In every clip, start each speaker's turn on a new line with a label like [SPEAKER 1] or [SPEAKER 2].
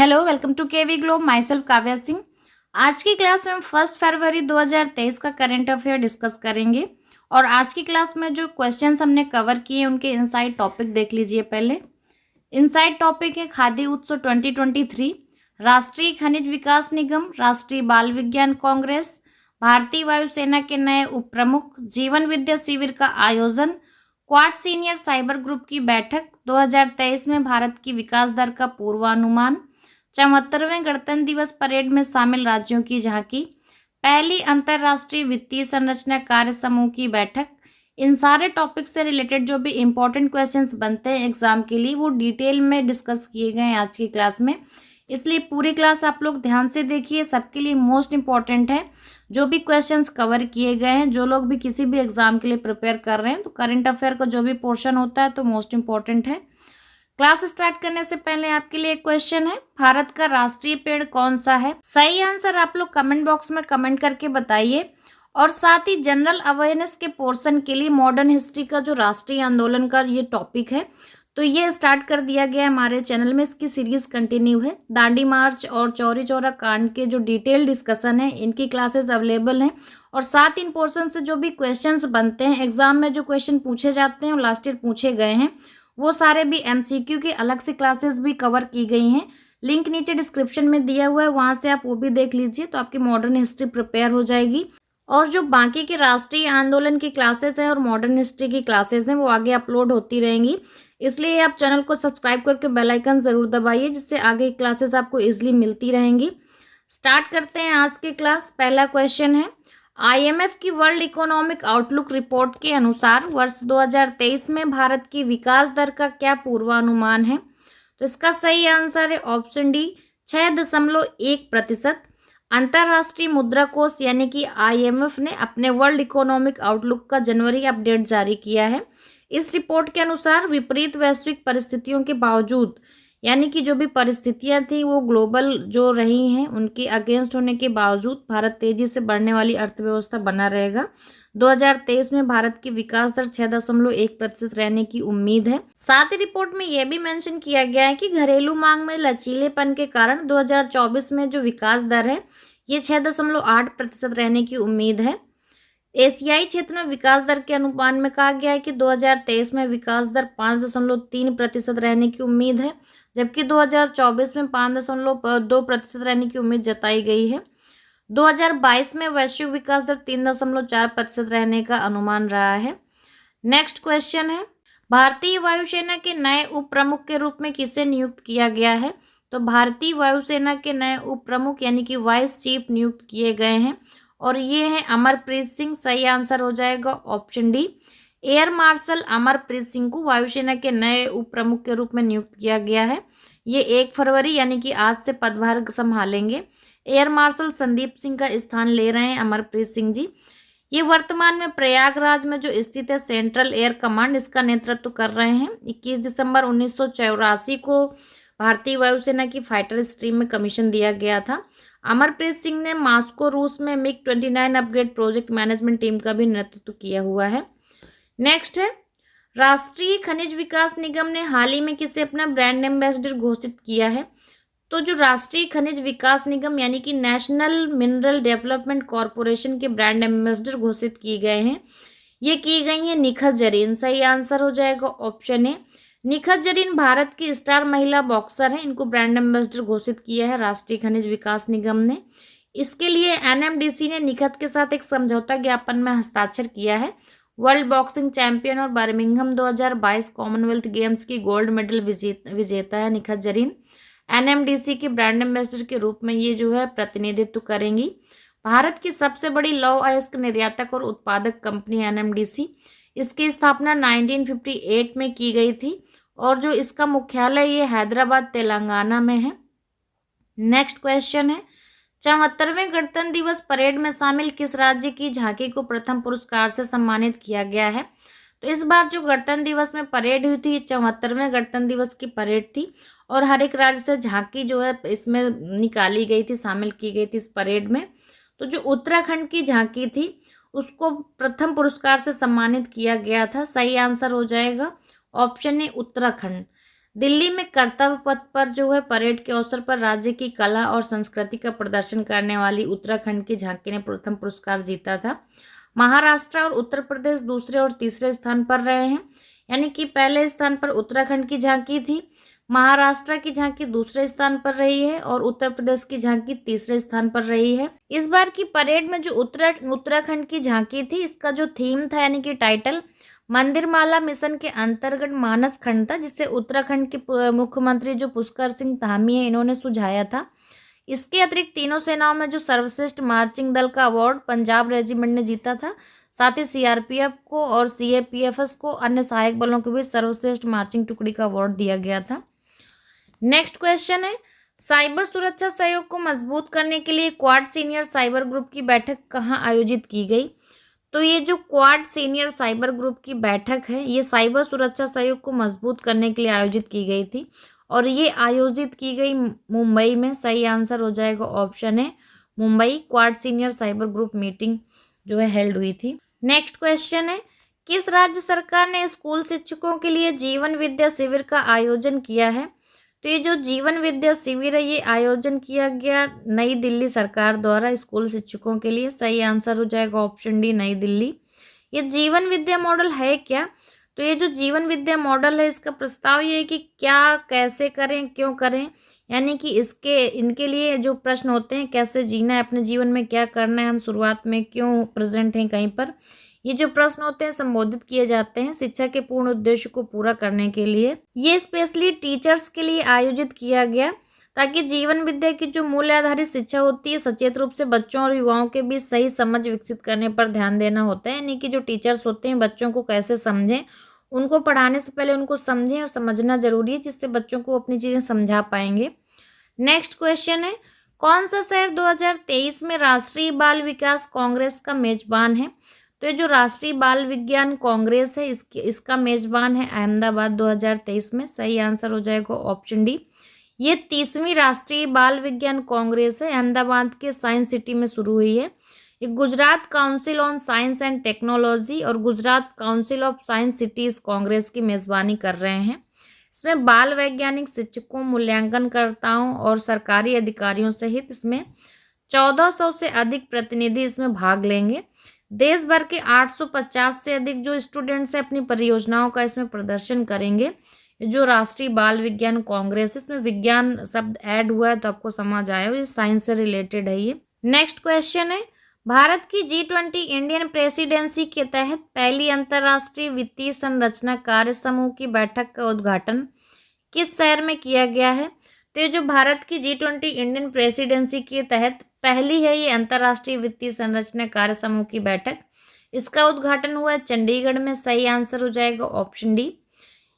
[SPEAKER 1] Hello, welcome to KV Globe. Myself Kavya Singh. आज की class में हम 1 फरवरी 2023 का करंट अफेयर डिस्कस करेंगे। और आज की क्लास में जो क्वेश्चंस हमने कवर किए उनके इनसाइड टॉपिक देख लीजिए। पहले इनसाइड टॉपिक है खादी उत्सव 2023, राष्ट्रीय खनिज विकास निगम, राष्ट्रीय बाल विज्ञान कांग्रेस, भारतीय वायुसेना के नए उप प्रमुख, जीवन विद्या शिविर का आयोजन, क्वाड सीनियर साइबर ग्रुप की बैठक, 2023 में भारत की विकास दर का पूर्वानुमान, 74वें गणतंत्र दिवस परेड में शामिल राज्यों की झांकी, पहली अंतर्राष्ट्रीय वित्तीय संरचना कार्य समूह की बैठक। इन सारे टॉपिक से रिलेटेड जो भी इंपॉर्टेंट क्वेश्चंस बनते हैं एग्जाम के लिए वो डिटेल में डिस्कस किए गए हैं आज की क्लास में। इसलिए पूरी क्लास आप लोग ध्यान से देखिए, सबके लिए मोस्ट इंपॉर्टेंट है। जो भी क्वेश्चंस कवर किए गए हैं, जो लोग भी किसी भी एग्जाम के लिए प्रिपेयर कर रहे हैं, तो करंट अफेयर का जो भी पोर्शन होता है तो मोस्ट इंपॉर्टेंट है। क्लास स्टार्ट करने से पहले आपके लिए एक क्वेश्चन है, भारत का राष्ट्रीय पेड़ कौन सा है? सही आंसर आप लोग कमेंट बॉक्स में कमेंट करके बताइए। और साथ ही जनरल अवेयरनेस के पोर्शन के लिए मॉडर्न हिस्ट्री का जो राष्ट्रीय आंदोलन का ये टॉपिक है, तो ये स्टार्ट कर दिया गया है हमारे चैनल में। इसकी सीरीज कंटिन्यू है। दांडी मार्च और चौरी चौरा कांड के जो डिटेल डिस्कशन है, इनकी क्लासेस अवेलेबल हैं। और साथ इन पोर्शन से जो भी क्वेश्चंस बनते हैं एग्जाम में, जो क्वेश्चन पूछे जाते हैं और लास्ट ईयर पूछे गए हैं, वो सारे भी एमसीक्यू की अलग से क्लासेस भी कवर की गई हैं। लिंक नीचे डिस्क्रिप्शन में दिया हुआ है, वहां से आप वो भी देख लीजिए, तो आपकी मॉडर्न हिस्ट्री प्रिपेयर हो जाएगी। और जो बाकी के राष्ट्रीय आंदोलन की क्लासेस हैं और मॉडर्न हिस्ट्री की क्लासेस हैं, वो आगे अपलोड होती रहेंगी। इसलिए आप चैनल को सब्सक्राइब करके बेल आइकन जरूर दबाइए, जिससे आगे की क्लासेस आपको इजिली मिलती रहेंगी। स्टार्ट करते हैं आज की क्लास। पहला क्वेश्चन है, आईएमएफ की वर्ल्ड इकोनॉमिक आउटलुक रिपोर्ट के अनुसार वर्ष 2023 में भारत की विकास दर का क्या पूर्वानुमान है? तो इसका सही आंसर है ऑप्शन डी, 6.1%। अंतर्राष्ट्रीय मुद्रा कोष यानी कि आईएमएफ ने अपने वर्ल्ड इकोनॉमिक आउटलुक का जनवरी अपडेट जारी किया है। इस रिपोर्ट के अनुसार विपरीत वैश्विक परिस्थितियों के बावजूद, यानी कि जो भी परिस्थितियां थी वो ग्लोबल जो रही हैं उनके अगेंस्ट होने के बावजूद, भारत तेजी से बढ़ने वाली अर्थव्यवस्था बना रहेगा। 2023 में भारत की विकास दर 6.1% रहने की उम्मीद है। साथ ही रिपोर्ट में यह भी मेंशन किया गया है कि घरेलू मांग में लचीलेपन के कारण 2024 में जो विकास दर है ये 6.8% रहने की उम्मीद है। एशियाई क्षेत्र में विकास दर के अनुमान में कहा गया है कि 2023 में विकास दर 5.3% रहने की उम्मीद है, जबकि 2024 में 5.2% रहने की उम्मीद जताई गई है। 2022 में वैश्विक विकास दर 3.4% रहने का अनुमान रहा है। नेक्स्ट क्वेश्चन है, भारतीय वायुसेना के नए उप प्रमुख के रूप में किसे नियुक्त किया गया है? तो भारतीय वायुसेना के नए उप प्रमुख यानी कि वाइस चीफ नियुक्त किए गए हैं, और ये है अमरप्रीत सिंह। सही आंसर हो जाएगा option D, air marshal Amarpreet Singh को वायुसेना के नए उप प्रमुख के रूप में नियुक्त किया गया है। ये 1 फरवरी यानी कि आज से पदभार संभालेंगे। एयर मार्शल संदीप सिंह का स्थान ले रहे हैं अमरप्रीत सिंह जी। ये वर्तमान में प्रयागराज में जो स्थित है सेंट्रल एयर कमांड, इसका नेतृत्व कर रहे हैं। 21 दिसंबर 1984 को भारतीय वायुसेना की फाइटर स्ट्रीम में कमीशन दिया गया था। अमरप्रीत सिंह ने मॉस्को रूस में MiG-29 upgrade project management team का भी नेतृत्व किया हुआ है। नेक्स्ट है, राष्ट्रीय खनिज विकास निगम ने हाल ही में किसे अपना ब्रांड एम्बेसडर घोषित किया है? तो जो राष्ट्रीय खनिज विकास निगम यानी कि नेशनल मिनरल डेवलपमेंट कॉरपोरेशन के ब्रांड एम्बेसडर घोषित किए गए हैं, ये की गई है निखत जरीन। सही आंसर हो जाएगा ऑप्शन ए, निखत जरीन भारत की स्टार महिला बॉक्सर है। इनको ब्रांड एम्बेसडर घोषित किया है राष्ट्रीय खनिज विकास निगम ने। इसके लिए एनएमडीसी ने निखत के साथ एक समझौता ज्ञापन में हस्ताक्षर किया है। वर्ल्ड बॉक्सिंग चैंपियन और बर्मिंघम 2022 कॉमनवेल्थ गेम्स की गोल्ड मेडल विजेता है निखत जरीन। एनएमडीसी के ब्रांड एम्बेसडर के रूप में ये जो है प्रतिनिधित्व करेंगी। भारत की सबसे बड़ी लौह अयस्क निर्यातक और उत्पादक कंपनी एनएमडीसी, इसकी स्थापना 1958 में की गई थी, और जो इसका मुख्यालय ये हैदराबाद तेलंगाना में है। नेक्स्ट क्वेश्चन है, 74वें गणतंत्र दिवस परेड में शामिल किस राज्य की झांकी को प्रथम पुरस्कार से सम्मानित किया गया है? तो इस बार जो गणतंत्र दिवस में परेड हुई थी, 74वें गणतंत्र दिवस की परेड थी, और हर एक राज्य से झांकी जो है इसमें निकाली गई थी, शामिल की गई थी इस परेड में। तो जो उत्तराखंड की झांकी थी उसको प्रथम पुरस्कार से सम्मानित किया गया था। सही आंसर हो जाएगा ऑप्शन ए, उत्तराखंड। दिल्ली में कर्तव्य पथ पर जो है परेड के अवसर पर राज्य की कला और संस्कृति का प्रदर्शन करने वाली उत्तराखंड की झांकी ने प्रथम पुरस्कार जीता था। महाराष्ट्र और उत्तर प्रदेश दूसरे और तीसरे स्थान पर रहे हैं, यानी कि पहले स्थान पर उत्तराखंड की झांकी थी, महाराष्ट्र की झांकी दूसरे स्थान पर रही है और उत्तर प्रदेश की झांकी तीसरे स्थान पर रही है। इस बार की परेड में जो उत्तराखंड की झांकी थी, इसका जो थीम था यानी कि टाइटल मंदिरमाला मिशन के अंतर्गत मानस खंड था, जिसे उत्तराखंड के मुख्यमंत्री जो पुष्कर सिंह धामी है इन्होंने सुझाया था। इसके अतिरिक्त तीनों सेनाओं में जो सर्वश्रेष्ठ मार्चिंग दल का अवार्ड पंजाब रेजिमेंट ने जीता था। साथ ही सीआरपीएफ को और सीएपीएफएस को अन्य सहायक बलों के बीच सर्वश्रेष्ठ मार्चिंग टुकड़ी का अवार्ड दिया गया था। नेक्स्ट क्वेश्चन है, साइबर सुरक्षा सहयोग को मजबूत करने के लिए क्वाड सीनियर साइबर ग्रुप की बैठक कहाँ आयोजित की गई? तो ये जो क्वाड सीनियर साइबर ग्रुप की बैठक है, ये साइबर सुरक्षा सहयोग को मजबूत करने के लिए आयोजित की गई थी और ये आयोजित की गई मुंबई में। सही आंसर हो जाएगा ऑप्शन है Mumbai. Quad senior cyber group meeting जो है हेल्ड हुई थी। नेक्स्ट क्वेश्चन है, किस राज्य सरकार ने स्कूल शिक्षकों के लिए जीवन विद्या शिविर का आयोजन किया है? तो ये जो जीवन विद्या शिविर है ये आयोजन किया गया नई दिल्ली सरकार द्वारा स्कूल शिक्षकों के लिए। सही आंसर हो जाएगा ऑप्शन डी नई दिल्ली। ये जीवन विद्या मॉडल है क्या? तो ये जो जीवन विद्या मॉडल है इसका प्रस्ताव ये है कि क्या, कैसे करें, क्यों करें, यानी कि इनके लिए जो प्रश्न होते हैं, कैसे जीना है अपने जीवन में, क्या करना है, हम शुरुआत में क्यों प्रेजेंट हैं कहीं पर, ये जो प्रश्न होते हैं संबोधित किए जाते हैं शिक्षा के पूर्ण उद्देश्य को पूरा करने के लिए। ये स्पेशली टीचर्स के लिए आयोजित किया गया ताकि जीवन विद्या की जो मूल्य आधारित शिक्षा होती है सचेत रूप से बच्चों और युवाओं के बीच सही समझ विकसित करने पर ध्यान देना होता है। यानी कि जो टीचर्स होते हैं बच्चों को कैसे समझें, उनको पढ़ाने से पहले उनको समझें और समझना जरूरी है, जिससे बच्चों को अपनी चीज़ें समझा पाएंगे। नेक्स्ट क्वेश्चन है, कौन सा शहर 2023 में राष्ट्रीय बाल विकास कांग्रेस का मेजबान है? तो ये जो राष्ट्रीय बाल विज्ञान कांग्रेस है इसका मेजबान है अहमदाबाद 2023 में। सही आंसर हो जाएगा ऑप्शन डी। ये 30वीं राष्ट्रीय बाल विज्ञान कांग्रेस है, अहमदाबाद के साइंस सिटी में शुरू हुई है। ये Gujarat council on science and technology और Gujarat council of science cities congress की मेजबानी कर रहे हैं। इसमें बाल वैज्ञानिक शिक्षकों, मूल्यांकनकर्ताओं और सरकारी अधिकारियों सहित इसमें 1400 से अधिक प्रतिनिधि इसमें भाग लेंगे। देश भर के 850 से अधिक जो स्टूडेंट्स हैं अपनी परियोजनाओं का इसमें प्रदर्शन करेंगे। जो राष्ट्रीय बाल विज्ञान कांग्रेस है, इसमें विज्ञान शब्द ऐड हुआ है तो आपको समझ आया हो, ये साइंस से रिलेटेड है ये। नेक्स्ट क्वेश्चन है, भारत की G20 इंडियन प्रेसिडेंसी के तहत पहली अंतर्राष्ट्रीय वित्तीय संरचना कार्य समूह की बैठक का उद्घाटन किस शहर में किया गया है? तो ये जो भारत की G20 इंडियन प्रेसिडेंसी के तहत पहली है ये अंतर्राष्ट्रीय वित्तीय संरचना कार्य समूह की बैठक, इसका उद्घाटन हुआ है चंडीगढ़ में। सही आंसर हो जाएगा ऑप्शन डी।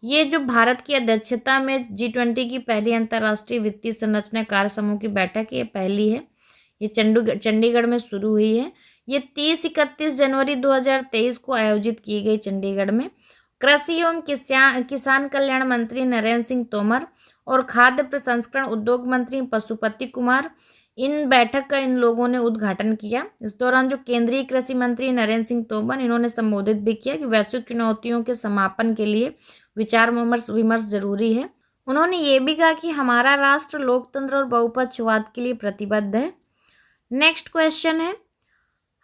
[SPEAKER 1] ये जो भारत की अध्यक्षता में G20 की पहली अंतर्राष्ट्रीय वित्तीय संरचना कार्य समूह की बैठक ये पहली है, ये चंडीगढ़ में शुरू हुई है। ये 30-31 जनवरी 2023 को आयोजित की गई चंडीगढ़ में। कृषि एवं किसान कल्याण मंत्री नरेंद्र सिंह तोमर और खाद्य प्रसंस्करण उद्योग मंत्री पशुपति कुमार बैठक का इन लोगों ने उद्घाटन किया। इस दौरान जो केंद्रीय कृषि मंत्री नरेंद्र सिंह तोमर इन्होंने संबोधित भी किया कि वैश्विक चुनौतियों के समापन के लिए विचार विमर्श जरूरी है। उन्होंने ये भी कहा कि हमारा राष्ट्र लोकतंत्र और बहुपक्षवाद के लिए प्रतिबद्ध है। नेक्स्ट क्वेश्चन है,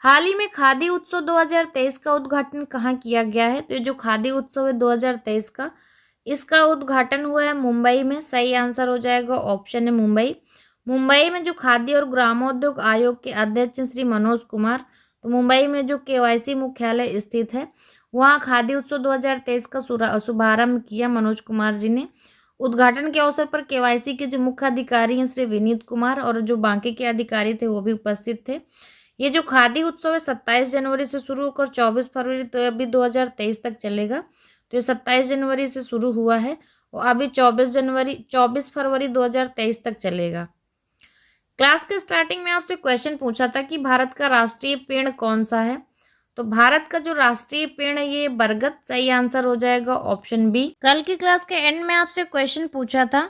[SPEAKER 1] हाल ही में खादी उत्सव 2023 का उद्घाटन कहाँ किया गया है? तो ये जो खादी उत्सव है 2023 का, इसका उद्घाटन हुआ है मुंबई में। सही आंसर हो जाएगा ऑप्शन है मुंबई। मुंबई में जो खादी और ग्रामोद्योग आयोग के अध्यक्ष श्री मनोज कुमार, तो मुंबई में जो केवाईसी मुख्यालय स्थित है वहाँ खादी उत्सव 2023 का शुभारंभ किया मनोज कुमार जी ने। उद्घाटन के अवसर पर केवाईसी के जो मुख्य अधिकारी हैं श्री विनीत कुमार और जो बाकी के अधिकारी थे वो भी उपस्थित थे। ये जो खादी उत्सव है 27 जनवरी से शुरू होकर 24 फरवरी तो अभी 2023 तक चलेगा। तो ये 27 जनवरी से शुरू हुआ है और अभी 24 फरवरी 2023 तक चलेगा। क्लास के स्टार्टिंग में आपसे क्वेश्चन पूछा था कि भारत का राष्ट्रीय पेड़ कौन सा है? तो भारत का जो राष्ट्रीय पेड़ है ये बरगद। सही आंसर हो जाएगा ऑप्शन बी। कल की क्लास के एंड में आपसे क्वेश्चन पूछा था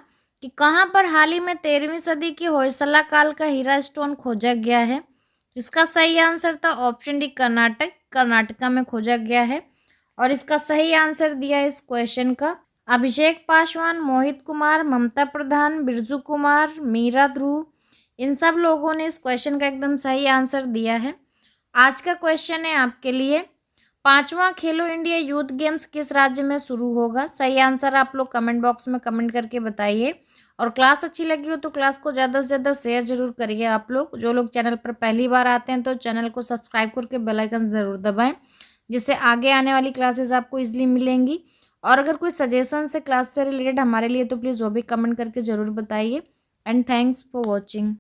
[SPEAKER 1] कि कहाँ पर हाल ही में 13वीं सदी की होयसला काल का हीरा स्टोन खोजा गया है? इसका सही आंसर था ऑप्शन डी कर्नाटका में खोजा गया है। और इसका सही आंसर दिया है इस क्वेश्चन का अभिषेक पासवान, मोहित कुमार, ममता प्रधान, बिरजू कुमार, मीरा ध्रुव, इन सब लोगों ने इस क्वेश्चन का एकदम सही आंसर दिया है। आज का क्वेश्चन है आपके लिए, 5वां खेलो इंडिया यूथ गेम्स किस राज्य में शुरू होगा? सही आंसर आप लोग कमेंट बॉक्स में कमेंट करके बताइए। और क्लास अच्छी लगी हो तो क्लास को ज़्यादा से ज़्यादा शेयर जरूर करिए। आप लोग जो लोग चैनल पर पहली बार आते हैं तो चैनल को सब्सक्राइब करके बेल आइकन ज़रूर दबाएं, जिससे आगे आने वाली क्लासेस आपको इजीली मिलेंगी। और अगर कोई सजेशन से क्लास से रिलेटेड हमारे लिए तो प्लीज़ वो भी कमेंट करके ज़रूर बताइए। And thanks for watching.